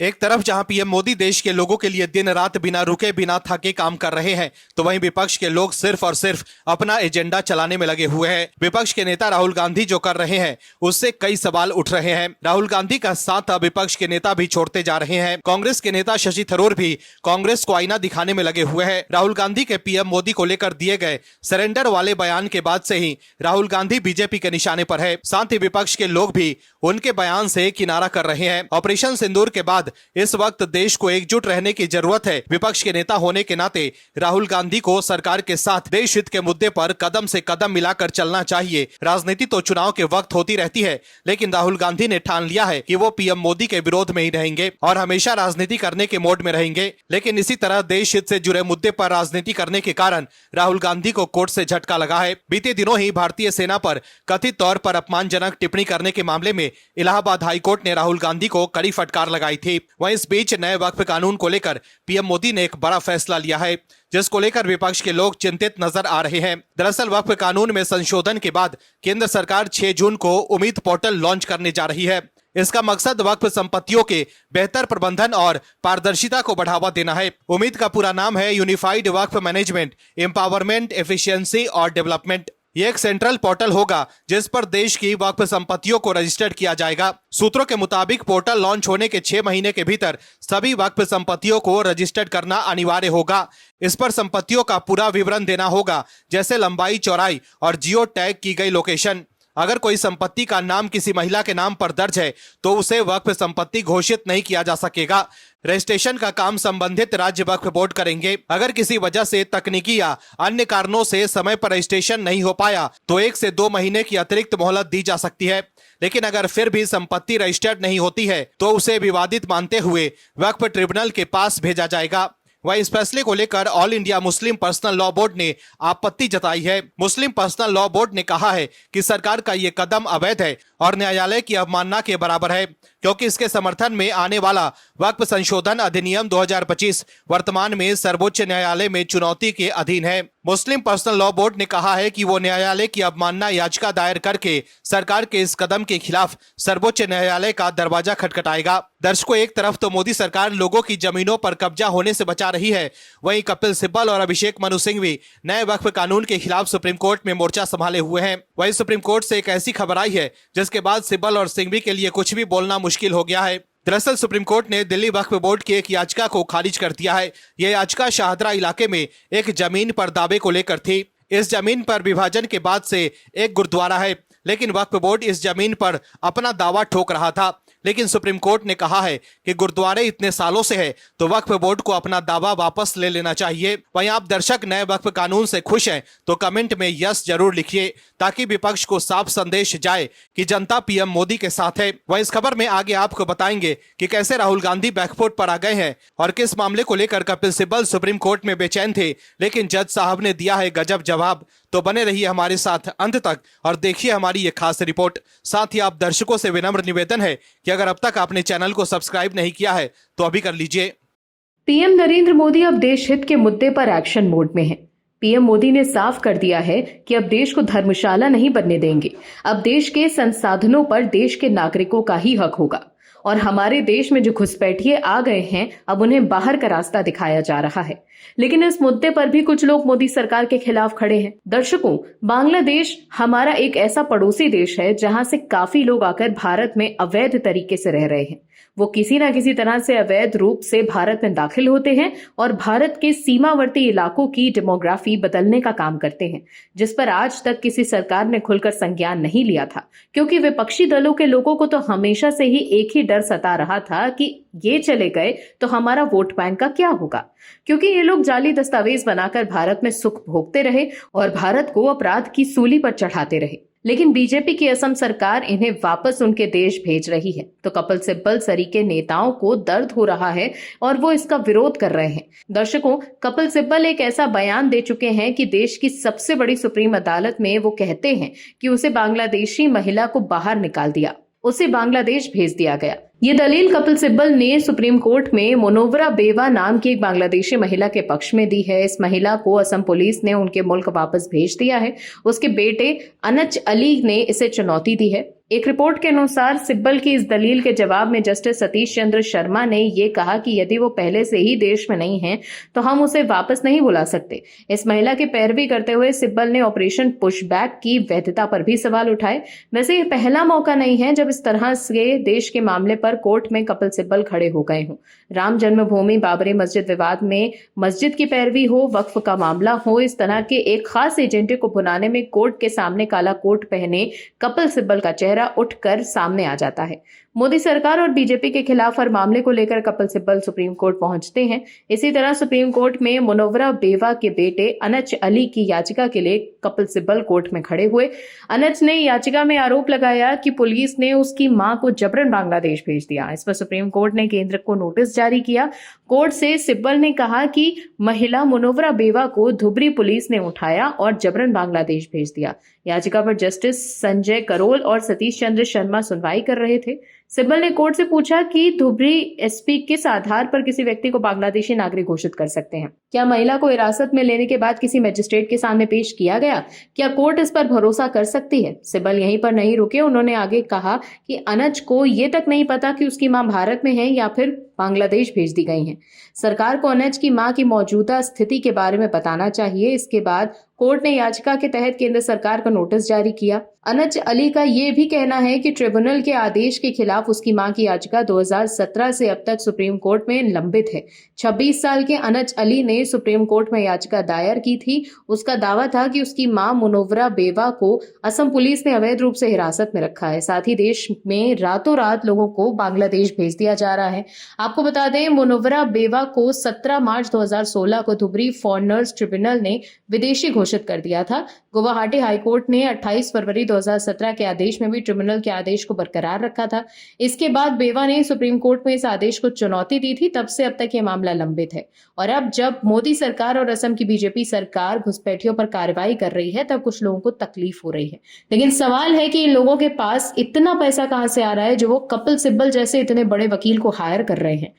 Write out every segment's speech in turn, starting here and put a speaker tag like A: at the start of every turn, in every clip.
A: एक तरफ जहां पीएम मोदी देश के लोगों के लिए दिन रात बिना रुके बिना थके काम कर रहे हैं, तो वहीं विपक्ष के लोग सिर्फ और सिर्फ अपना एजेंडा चलाने में लगे हुए हैं। विपक्ष के नेता राहुल गांधी जो कर रहे हैं उससे कई सवाल उठ रहे हैं। राहुल गांधी का साथ अब विपक्ष के नेता भी छोड़ते जा रहे हैं। कांग्रेस के नेता शशि थरूर भी कांग्रेस को आईना दिखाने में लगे हुए हैं। राहुल गांधी के पीएम मोदी को लेकर दिए गए सरेंडर वाले बयान के बाद से ही राहुल गांधी बीजेपी के निशाने पर है। साथ ही विपक्ष के लोग भी उनके बयान से किनारा कर रहे हैं। ऑपरेशन सिंदूर के बाद इस वक्त देश को एकजुट रहने की जरूरत है। विपक्ष के नेता होने के नाते राहुल गांधी को सरकार के साथ देश हित के मुद्दे पर कदम से कदम मिलाकर चलना चाहिए। राजनीति तो चुनाव के वक्त होती रहती है, लेकिन राहुल गांधी ने ठान लिया है कि वो पीएम मोदी के विरोध में ही रहेंगे और हमेशा राजनीति करने के मोड में रहेंगे। लेकिन इसी तरह देश हित से जुड़े मुद्दे पर राजनीति करने के कारण राहुल गांधी को कोर्ट से झटका लगा है। बीते दिनों ही भारतीय सेना पर कथित तौर पर अपमानजनक टिप्पणी करने के मामले में इलाहाबाद हाईकोर्ट ने राहुल गांधी को कड़ी फटकार लगाई थी। वहीं इस बीच नए वक्फ कानून को लेकर पीएम मोदी ने एक बड़ा फैसला लिया है, जिसको लेकर विपक्ष के लोग चिंतित नजर आ रहे हैं। दरअसल वक्फ कानून में संशोधन के बाद केंद्र सरकार 6 जून को उम्मीद पोर्टल लॉन्च करने जा रही है। इसका मकसद वक्फ संपत्तियों के बेहतर प्रबंधन और पारदर्शिता को बढ़ावा देना है। उम्मीद का पूरा नाम है यूनिफाइड वक्फ मैनेजमेंट, एम्पावरमेंट, एफिशिएंसी और डेवलपमेंट। ये एक सेंट्रल पोर्टल होगा जिस पर देश की वक्फ संपत्तियों को रजिस्टर्ड किया जाएगा। सूत्रों के मुताबिक पोर्टल लॉन्च होने के 6 महीने के भीतर सभी वक्फ संपत्तियों को रजिस्टर्ड करना अनिवार्य होगा। इस पर संपत्तियों का पूरा विवरण देना होगा, जैसे लंबाई, चौड़ाई और जियो टैग की गई लोकेशन। अगर कोई संपत्ति का नाम किसी महिला के नाम पर दर्ज है तो उसे वक्फ संपत्ति घोषित नहीं किया जा सकेगा। रजिस्ट्रेशन का काम संबंधित राज्य वक्फ बोर्ड करेंगे। अगर किसी वजह से तकनीकी या अन्य कारणों से समय पर रजिस्ट्रेशन नहीं हो पाया तो 1 से 2 महीने की अतिरिक्त मोहलत दी जा सकती है। लेकिन अगर फिर भी संपत्ति रजिस्टर्ड नहीं होती है तो उसे विवादित मानते हुए वक्फ ट्रिब्यूनल के पास भेजा जाएगा। वह इस फैसले को लेकर all India Muslim personal law board ने आपत्ति जताई है। मुस्लिम पर्सनल लॉ बोर्ड ने कहा है कि सरकार का ये कदम अवैध है और न्यायालय की अवमानना के बराबर है, क्योंकि इसके समर्थन में आने वाला वक्फ संशोधन अधिनियम 2025 वर्तमान में सर्वोच्च न्यायालय में चुनौती के अधीन है। मुस्लिम पर्सनल लॉ बोर्ड ने कहा है कि वो न्यायालय की अवमानना याचिका दायर करके सरकार के इस कदम के खिलाफ सर्वोच्च न्यायालय का दरवाजा खटखटाएगा। दर्शकों, एक तरफ तो मोदी सरकार लोगों की जमीनों पर कब्जा होने से बचा रही है, वहीं कपिल सिब्बल और अभिषेक मनु सिंघवी नए वक्फ कानून के खिलाफ सुप्रीम कोर्ट में मोर्चा संभाले हुए हैं। वहीं सुप्रीम कोर्ट से एक ऐसी खबर आई है जिसके बाद सिब्बल और सिंघवी के लिए कुछ भी बोलना मुश्किल हो गया है। दरअसल सुप्रीम कोर्ट ने दिल्ली वक्फ बोर्ड की एक याचिका को खारिज कर दिया है। यह याचिका शाहदरा इलाके में एक जमीन पर दावे को लेकर थी। इस जमीन पर विभाजन के बाद से एक गुरुद्वारा है, लेकिन वक्फ बोर्ड इस जमीन पर अपना दावा ठोक रहा था। लेकिन सुप्रीम कोर्ट ने कहा है कि गुरुद्वारे इतने सालों से है तो वक्फ बोर्ड को अपना दावा वापस ले लेना चाहिए। वहीं आप दर्शक नए वक्फ कानून से खुश हैं तो कमेंट में यस जरूर लिखिए, ताकि विपक्ष को साफ संदेश जाए कि जनता पीएम मोदी के साथ है। वहीं इस खबर में आगे आपको बताएंगे कि कैसे राहुल गांधी बैकफुट पर आ गए हैं और किस मामले को लेकर कपिल सिब्बल सुप्रीम कोर्ट में बेचैन थे, लेकिन जज साहब ने दिया है गजब जवाब। तो बने रहिए हमारे साथ अंत तक और देखिए हमारी ये खास रिपोर्ट। साथ ही आप दर्शकों से विनम्र निवेदन है कि अगर अब तक आपने चैनल को सब्सक्राइब नहीं किया है तो अभी कर लीजिए।
B: पीएम नरेंद्र मोदी अब देश हित के मुद्दे पर एक्शन मोड में हैं। पीएम मोदी ने साफ कर दिया है कि अब देश को धर्मशाला नहीं बनने देंगे। अब देश के संसाधनों पर देश के नागरिकों का ही हक होगा और हमारे देश में जो घुसपैठिए आ गए हैं अब उन्हें बाहर का रास्ता दिखाया जा रहा है। लेकिन इस मुद्दे पर भी कुछ लोग मोदी सरकार के खिलाफ खड़े हैं। दर्शकों, बांग्लादेश हमारा एक ऐसा पड़ोसी देश है जहां से काफी लोग आकर भारत में अवैध तरीके से रह रहे हैं। वो किसी ना किसी तरह से अवैध रूप से भारत में दाखिल होते हैं और भारत के सीमावर्ती इलाकों की डेमोग्राफी बदलने का काम करते हैं, जिस पर आज तक किसी सरकार ने खुलकर संज्ञान नहीं लिया था, क्योंकि विपक्षी दलों के लोगों को तो हमेशा से ही एक ही डर सता रहा था कि ये चले गए तो हमारा वोट बैंक का क्या होगा, क्योंकि ये लोग जाली दस्तावेज बनाकर भारत में सुख भोगते रहे और भारत को अपराध की सूली पर चढ़ाते रहे। लेकिन बीजेपी की असम सरकार इन्हें वापस उनके देश भेज रही है, तो कपिल सिब्बल सरीके नेताओं को दर्द हो रहा है और वो इसका विरोध कर रहे हैं। दर्शकों, कपिल सिब्बल एक ऐसा बयान दे चुके हैं कि देश की सबसे बड़ी सुप्रीम अदालत में वो कहते हैं कि उसे बांग्लादेशी महिला को बाहर निकाल दिया, उसे बांग्लादेश भेज दिया गया। ये दलील कपिल सिब्बल ने सुप्रीम कोर्ट में मोनोवरा बेवा नाम की एक बांग्लादेशी महिला के पक्ष में दी है। इस महिला को असम पुलिस ने उनके मुल्क वापस भेज दिया है। उसके बेटे अनच अली ने इसे चुनौती दी है। एक रिपोर्ट के अनुसार सिब्बल की इस दलील के जवाब में जस्टिस सतीश चंद्र शर्मा ने ये कहा कि यदि वो पहले से ही देश में नहीं है तो हम उसे वापस नहीं बुला सकते। इस महिला की पैरवी करते हुए सिब्बल ने ऑपरेशन पुशबैक की वैधता पर भी सवाल उठाए। वैसे ये पहला मौका नहीं है जब इस तरह से देश के मामले पर कोर्ट में कपिल सिब्बल खड़े हो गए हों। राम जन्मभूमि बाबरी मस्जिद विवाद में मस्जिद की पैरवी हो, वक्फ का मामला हो, इस तरह के एक खास एजेंडे को भुनाने में कोर्ट के सामने काला कोट पहने कपिल सिब्बल का चेहरा उठकर सामने आ जाता है। मोदी सरकार और बीजेपी के खिलाफ हर मामले को लेकर कपिल सिब्बल सुप्रीम कोर्ट पहुंचते हैं। इसी तरह सुप्रीम कोर्ट में मुनव्वरा बेवा के बेटे अनच अली की याचिका के लिए कपिल सिब्बल कोर्ट में खड़े हुए। अनच ने याचिका में आरोप लगाया कि पुलिस ने उसकी मां को जबरन बांग्लादेश भेज दिया। इस पर सुप्रीम कोर्ट ने केंद्र को नोटिस जारी किया। कोर्ट से सिब्बल ने कहा कि महिला मुनव्वरा बेवा को धुबरी पुलिस ने उठाया और जबरन बांग्लादेश भेज दिया। याचिका पर जस्टिस संजय करोल और सतीश चंद्र शर्मा सुनवाई कर रहे थे। सिब्बल ने कोर्ट से पूछा कि धुबरी एसपी किस आधार पर किसी व्यक्ति को बांग्लादेशी नागरिक घोषित कर सकते हैं। क्या महिला को हिरासत में लेने के बाद किसी मजिस्ट्रेट के सामने पेश किया गया? क्या कोर्ट इस पर भरोसा कर सकती है? सिब्बल यहीं पर नहीं रुके। उन्होंने आगे कहा कि अनज को ये तक नहीं पता कि उसकी मां भारत में है या फिर बांग्लादेश भेज दी गई हैं। सरकार को अनज की मां की मौजूदा स्थिति के बारे में बताना चाहिए। इसके बाद कोर्ट ने याचिका के तहत केंद्र सरकार को नोटिस जारी किया। अनज अली का ये भी कहना है कि ट्रिब्यूनल के आदेश के खिलाफ उसकी मां की याचिका 2017 से अब तक सुप्रीम कोर्ट में लंबित है। 26 साल के अनज अली ने सुप्रीम कोर्ट में याचिका दायर की थी। उसका दावा था कि उसकी मां मुनव्वरा बेवा को असम पुलिस ने अवैध रूप से हिरासत में रखा है। साथ ही देश में रातों रात लोगों को बांग्लादेश भेज दिया जा रहा है। आपको बता दें, मुनव्वरा बेवा को 17 मार्च 2016 को धुबरी फॉरेनर्स ट्रिब्यूनल ने विदेशी घोषित कर दिया था। गुवाहाटी हाईकोर्ट ने 28 फरवरी 2017 के आदेश में भी ट्रिब्यूनल के आदेश को बरकरार रखा था। इसके बाद बेवा ने सुप्रीम कोर्ट में इस आदेश को चुनौती दी थी। तब से अब तक ये मामला लंबित है और अब जब मोदी सरकार और असम की बीजेपी सरकार घुसपैठियों पर कार्रवाई कर रही है तब कुछ लोगों को तकलीफ हो रही है। लेकिन सवाल है कि इन लोगों के पास इतना पैसा कहां से आ रहा है जो वो कपिल सिब्बल जैसे इतने बड़े वकील को हायर कर रहे हैं।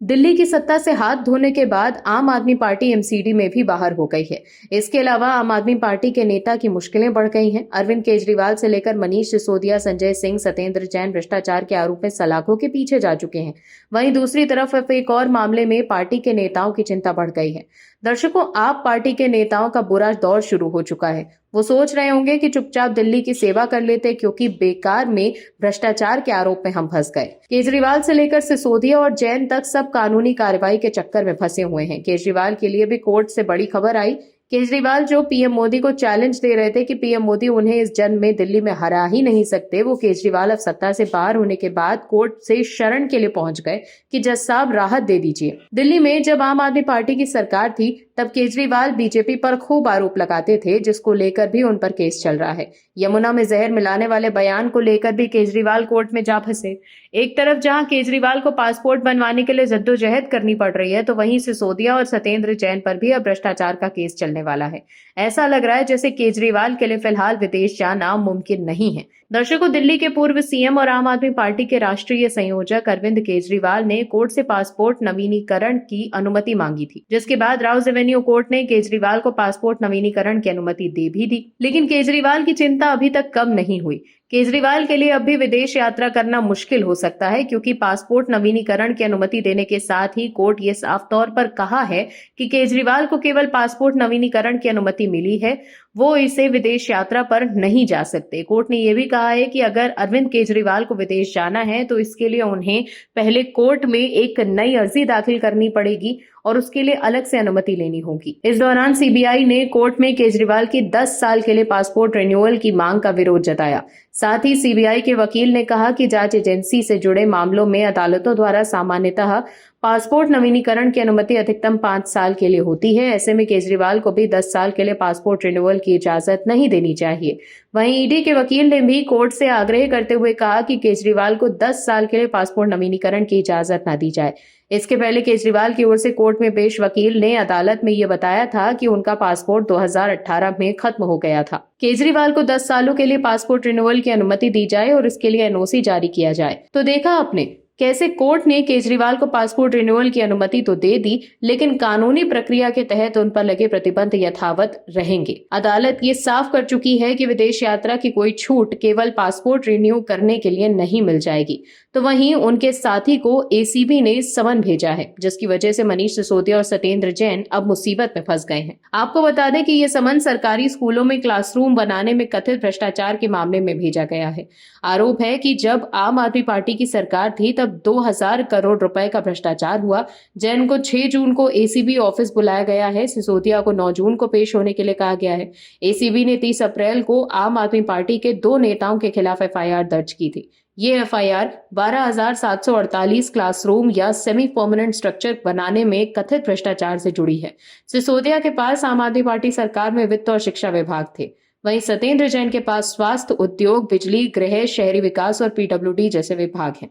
B: दिल्ली की सत्ता से हाथ धोने के बाद आम आदमी पार्टी एमसीडी में भी बाहर हो गई है। इसके अलावा आम आदमी पार्टी के नेता की मुश्किलें बढ़ गई हैं। अरविंद केजरीवाल से लेकर मनीष सिसोदिया, संजय सिंह, सत्येंद्र जैन भ्रष्टाचार के आरोप में सलाखों के पीछे जा चुके हैं। वहीं दूसरी तरफ अब एक और मामले में पार्टी के नेताओं की चिंता बढ़ गई है। दर्शकों, आप पार्टी के नेताओं का बुरा दौर शुरू हो चुका है। वो सोच रहे होंगे कि चुपचाप दिल्ली की सेवा कर लेते क्योंकि बेकार में भ्रष्टाचार के आरोप में हम फंस गए। केजरीवाल से लेकर सिसोदिया और जैन तक सब कानूनी कार्रवाई के चक्कर में फंसे हुए हैं। केजरीवाल के लिए भी कोर्ट से बड़ी खबर आई। केजरीवाल जो पीएम मोदी को चैलेंज दे रहे थे कि पीएम मोदी उन्हें इस जंग में दिल्ली में हरा ही नहीं सकते, वो केजरीवाल अब सत्ता से बाहर होने के बाद कोर्ट से शरण के लिए पहुंच गए कि जज साहब राहत दे दीजिए। दिल्ली में जब आम आदमी पार्टी की सरकार थी तब केजरीवाल बीजेपी पर खूब आरोप लगाते थे, जिसको लेकर भी उन पर केस चल रहा है। यमुना में जहर मिलाने वाले बयान को लेकर भी केजरीवाल कोर्ट में जा फंसे। एक तरफ जहां केजरीवाल को पासपोर्ट बनवाने के लिए जद्दोजहद करनी पड़ रही है तो वहीं सिसोदिया और सत्येंद्र जैन पर भी अब भ्रष्टाचार का केस चलने वाला है। ऐसा लग रहा है जैसे केजरीवाल के लिए फिलहाल विदेश जाना मुमकिन नहीं है। दर्शकों, दिल्ली के पूर्व सीएम और आम आदमी पार्टी के राष्ट्रीय संयोजक अरविंद केजरीवाल ने कोर्ट से पासपोर्ट नवीनीकरण की अनुमति मांगी थी, जिसके बाद राउज एवेन्यू कोर्ट ने केजरीवाल को पासपोर्ट नवीनीकरण की अनुमति दे भी दी। लेकिन केजरीवाल की चिंता अभी तक कम नहीं हुई। केजरीवाल के लिए अब भी विदेश यात्रा करना मुश्किल हो सकता है क्योंकि पासपोर्ट नवीनीकरण की अनुमति देने के साथ ही कोर्ट ये साफ तौर पर कहा है कि केजरीवाल को केवल पासपोर्ट नवीनीकरण की अनुमति मिली है, वो इसे विदेश यात्रा पर नहीं जा सकते। कोर्ट ने यह भी कहा है कि अगर अरविंद केजरीवाल को विदेश जाना है तो इसके लिए उन्हें पहले कोर्ट में एक नई अर्जी दाखिल करनी पड़ेगी और उसके लिए अलग से अनुमति लेनी होगी। इस दौरान सीबीआई ने कोर्ट में केजरीवाल की 10 साल के लिए पासपोर्ट रिन्यूअल की मांग का विरोध जताया। साथ ही सीबीआई के वकील ने कहा कि जांच एजेंसी से जुड़े मामलों में अदालतों द्वारा सामान्यतः पासपोर्ट नवीनीकरण की अनुमति अधिकतम 5 साल के लिए होती है। ऐसे में केजरीवाल को भी 10 साल के लिए पासपोर्ट रिन्यूअल की इजाजत नहीं देनी चाहिए। वहीं ईडी के वकील ने भी कोर्ट से आग्रह करते हुए कहा कि केजरीवाल को 10 साल के लिए पासपोर्ट नवीनीकरण की इजाजत न दी जाए। इसके पहले केजरीवाल की ओर से कोर्ट में पेश वकील ने अदालत में ये बताया था कि उनका पासपोर्ट 2018 में खत्म हो गया था। केजरीवाल को 10 सालों के लिए पासपोर्ट रिन्यूअल की अनुमति दी जाए और इसके लिए एनओसी जारी किया जाए। तो देखा आपने, कैसे कोर्ट ने केजरीवाल को पासपोर्ट रिन्यूअल की अनुमति तो दे दी, लेकिन कानूनी प्रक्रिया के तहत उन पर लगे प्रतिबंध यथावत रहेंगे। अदालत ये साफ कर चुकी है कि विदेश यात्रा की कोई छूट केवल पासपोर्ट रिन्यू करने के लिए नहीं मिल जाएगी। तो वहीं उनके साथी को एसीबी ने समन भेजा है, जिसकी वजह से मनीष सिसोदिया और सत्येंद्र जैन अब मुसीबत में फंस गए हैं। आपको बता दें कि ये समन सरकारी स्कूलों में क्लासरूम बनाने में कथित भ्रष्टाचार के मामले में भेजा गया है। आरोप है कि जब आम आदमी पार्टी की सरकार थी तब 2000 करोड़ रुपए का भ्रष्टाचार हुआ। जैन को 6 जून को एसीबी ऑफिस बुलाया गया है। सिसोदिया को 9 जून को पेश होने के लिए कहा गया है। एसीबी ने 30 अप्रैल को आम आदमी पार्टी के 2 नेताओं के खिलाफ एफआईआर दर्ज की थी। ये एफआईआर 12,748 क्लासरूम या सेमी परमानेंट स्ट्रक्चर बनाने में कथित भ्रष्टाचार से जुड़ी है। सिसोदिया के पास आम आदमी पार्टी सरकार में वित्त और शिक्षा विभाग थे। वहीं सत्येंद्र जैन के पास स्वास्थ्य, उद्योग, बिजली, गृह, शहरी विकास और पीडब्ल्यूडी जैसे विभाग हैं।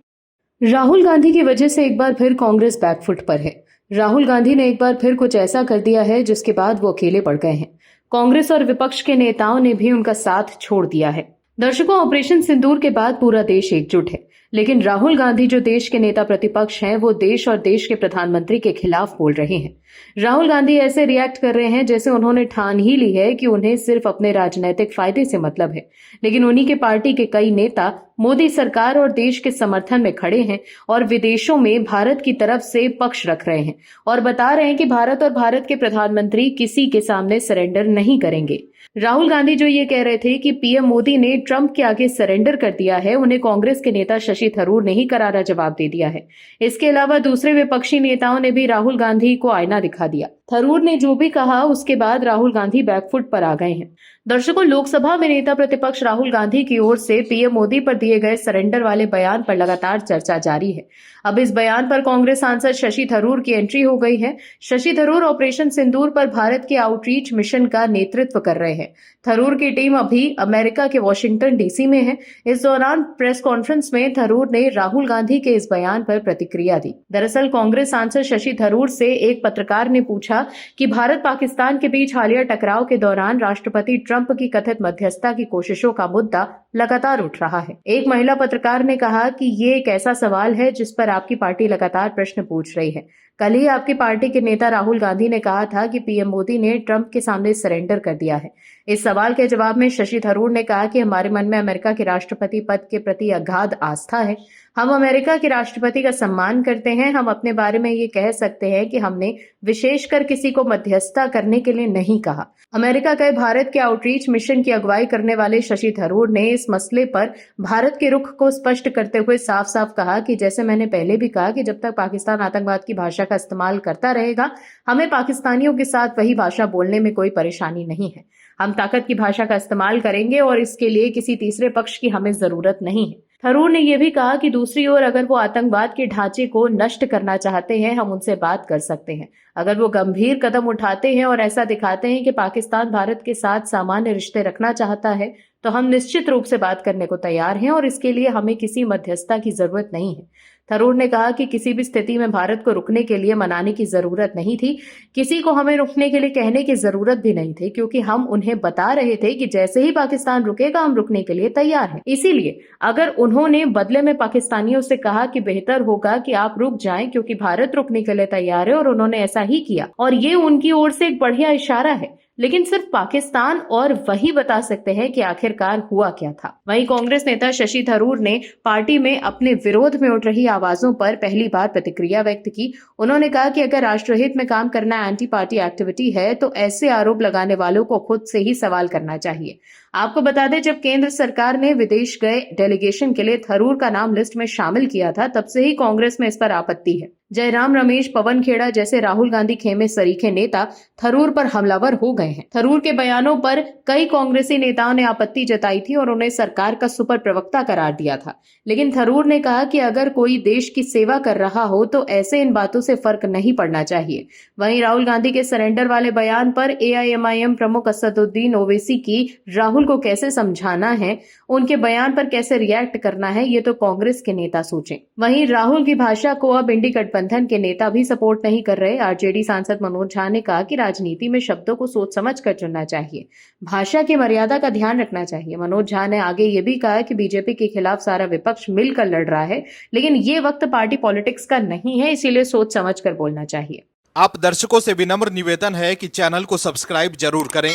B: राहुल गांधी की वजह से एक बार फिर कांग्रेस बैकफुट पर है। राहुल गांधी ने एक बार फिर कुछ ऐसा कर दिया है जिसके बाद वो अकेले पड़ गए हैं। कांग्रेस और विपक्ष के नेताओं ने भी उनका साथ छोड़ दिया है। दर्शकों, ऑपरेशन सिंदूर के बाद पूरा देश एकजुट है, लेकिन राहुल गांधी जो देश के नेता प्रतिपक्ष हैं, वो देश और देश के प्रधानमंत्री के खिलाफ बोल रहे हैं। राहुल गांधी ऐसे रिएक्ट कर रहे हैं जैसे उन्होंने ठान ही ली है कि उन्हें सिर्फ अपने राजनीतिक फायदे से मतलब है। लेकिन उन्हीं के पार्टी के कई नेता मोदी सरकार और देश के समर्थन में खड़े हैं और विदेशों में भारत की तरफ से पक्ष रख रहे हैं और बता रहे हैं कि भारत और भारत के प्रधानमंत्री किसी के सामने सरेंडर नहीं करेंगे। राहुल गांधी जो ये कह रहे थे कि पीएम मोदी ने ट्रंप के आगे सरेंडर कर दिया है, उन्हें कांग्रेस के नेता शशि थरूर ने ही करारा जवाब दे दिया है। इसके अलावा दूसरे विपक्षी नेताओं ने भी राहुल गांधी को आईना दिखा दिया। थरूर ने जो भी कहा उसके बाद राहुल गांधी बैकफुट पर आ गए हैं। दर्शकों, लोकसभा में नेता प्रतिपक्ष राहुल गांधी की ओर से पीएम मोदी पर दिए गए सरेंडर वाले बयान पर लगातार चर्चा जारी है। अब इस बयान पर कांग्रेस सांसद शशि थरूर की एंट्री हो गई है। शशि थरूर ऑपरेशन सिंदूर पर भारत के आउटरीच मिशन का नेतृत्व कर रहे हैं। थरूर की टीम अभी अमेरिका के वॉशिंगटन डीसी में है। इस दौरान प्रेस कॉन्फ्रेंस में थरूर ने राहुल गांधी के इस बयान पर प्रतिक्रिया दी। दरअसल कांग्रेस सांसद शशि थरूर से एक पत्रकार ने पूछा कि भारत पाकिस्तान के बीच हालिया टकराव के दौरान राष्ट्रपति ट्रंप की कथित मध्यस्थता की कोशिशों का मुद्दा लगातार उठ रहा है। एक महिला पत्रकार ने कहा कि ये एक ऐसा सवाल है जिस पर आपकी पार्टी लगातार प्रश्न पूछ रही है। कल ही आपकी पार्टी के नेता राहुल गांधी ने कहा था कि पीएम मोदी ने ट्रंप के सामने सरेंडर कर दिया है। इस सवाल के जवाब में शशि थरूर ने कहा कि हमारे मन में अमेरिका के राष्ट्रपति पद के प्रति अगाध आस्था है। हम अमेरिका के राष्ट्रपति का सम्मान करते हैं। हम अपने बारे में ये कह सकते हैं कि हमने विशेषकर किसी को मध्यस्थता करने के लिए नहीं कहा। अमेरिका के भारत के आउटरीच मिशन की अगुवाई करने वाले शशि थरूर ने इस मसले पर भारत के रुख को स्पष्ट करते हुए साफ साफ कहा कि जैसे मैंने पहले भी कहा कि जब तक पाकिस्तान आतंकवाद की भाषा का इस्तेमाल करता रहेगा, हमें पाकिस्तानियों के साथ वही भाषा बोलने में कोई परेशानी नहीं है। हम ताकत की भाषा का इस्तेमाल करेंगे और इसके लिए किसी तीसरे पक्ष की हमें जरूरत नहीं है। थरूर ने यह भी कहा कि दूसरी ओर अगर वो आतंकवाद के ढांचे को नष्ट करना चाहते हैं, हम उनसे बात कर सकते हैं। अगर वो गंभीर कदम उठाते हैं और ऐसा दिखाते हैं कि पाकिस्तान भारत के साथ सामान्य रिश्ते रखना चाहता है, तो हम निश्चित रूप से बात करने को तैयार हैं और इसके लिए हमें किसी मध्यस्थता की जरूरत नहीं है। थरूर ने कहा कि किसी भी स्थिति में भारत को रुकने के लिए मनाने की जरूरत नहीं थी। किसी को हमें रुकने के लिए कहने की जरूरत भी नहीं थी, क्योंकि हम उन्हें बता रहे थे कि जैसे ही पाकिस्तान रुकेगा हम रुकने के लिए तैयार हैं। इसीलिए अगर उन्होंने बदले में पाकिस्तानियों से कहा कि बेहतर होगा कि आप रुक जाएं क्योंकि भारत रुकने के लिए तैयार है, और उन्होंने ऐसा ही किया, और ये उनकी ओर से एक बढ़िया इशारा है। लेकिन सिर्फ पाकिस्तान और वही बता सकते हैं कि आखिरकार हुआ क्या था। वहीं कांग्रेस नेता शशि थरूर ने पार्टी में अपने विरोध में उठ रही आवाजों पर पहली बार प्रतिक्रिया व्यक्त की। उन्होंने कहा कि अगर राष्ट्रहित में काम करना एंटी पार्टी एक्टिविटी है तो ऐसे आरोप लगाने वालों को खुद से ही सवाल करना चाहिए। आपको बता दें, जब केंद्र सरकार ने विदेश गए डेलीगेशन के लिए थरूर का नाम लिस्ट में शामिल किया था, तब से ही कांग्रेस में इस पर आपत्ति है। जयराम रमेश, पवन खेड़ा जैसे राहुल गांधी खेमे सरीखे नेता थरूर पर हमलावर हो गए हैं। थरूर के बयानों पर कई कांग्रेसी नेताओं ने आपत्ति जताई थी और उन्हें सरकार का सुपर प्रवक्ता करार दिया था। लेकिन थरूर ने कहा कि अगर कोई देश की सेवा कर रहा हो तो ऐसे इन बातों से फर्क नहीं पड़ना चाहिए। वहीं राहुल गांधी के सरेंडर वाले बयान पर एआईएमआईएम प्रमुख असदुद्दीन ओवैसी की राहुल को कैसे समझाना है, उनके बयान पर कैसे रिएक्ट करना है, ये तो कांग्रेस के नेता सोचें। वहीं राहुल की भाषा को अब इंडी गठबंधन गठबंधन के नेता भी सपोर्ट नहीं कर रहे। आरजेडी सांसद मनोज झा ने कहा कि राजनीति में शब्दों को सोच समझ कर चुनना चाहिए, भाषा की मर्यादा का ध्यान रखना चाहिए। मनोज झा ने आगे ये भी कहा कि बीजेपी के खिलाफ सारा विपक्ष मिलकर लड़ रहा है, लेकिन ये वक्त पार्टी पॉलिटिक्स का नहीं है, इसीलिए सोच समझ कर बोलना चाहिए।
A: आप दर्शकों से विनम्र निवेदन है कि चैनल को सब्सक्राइब जरूर करें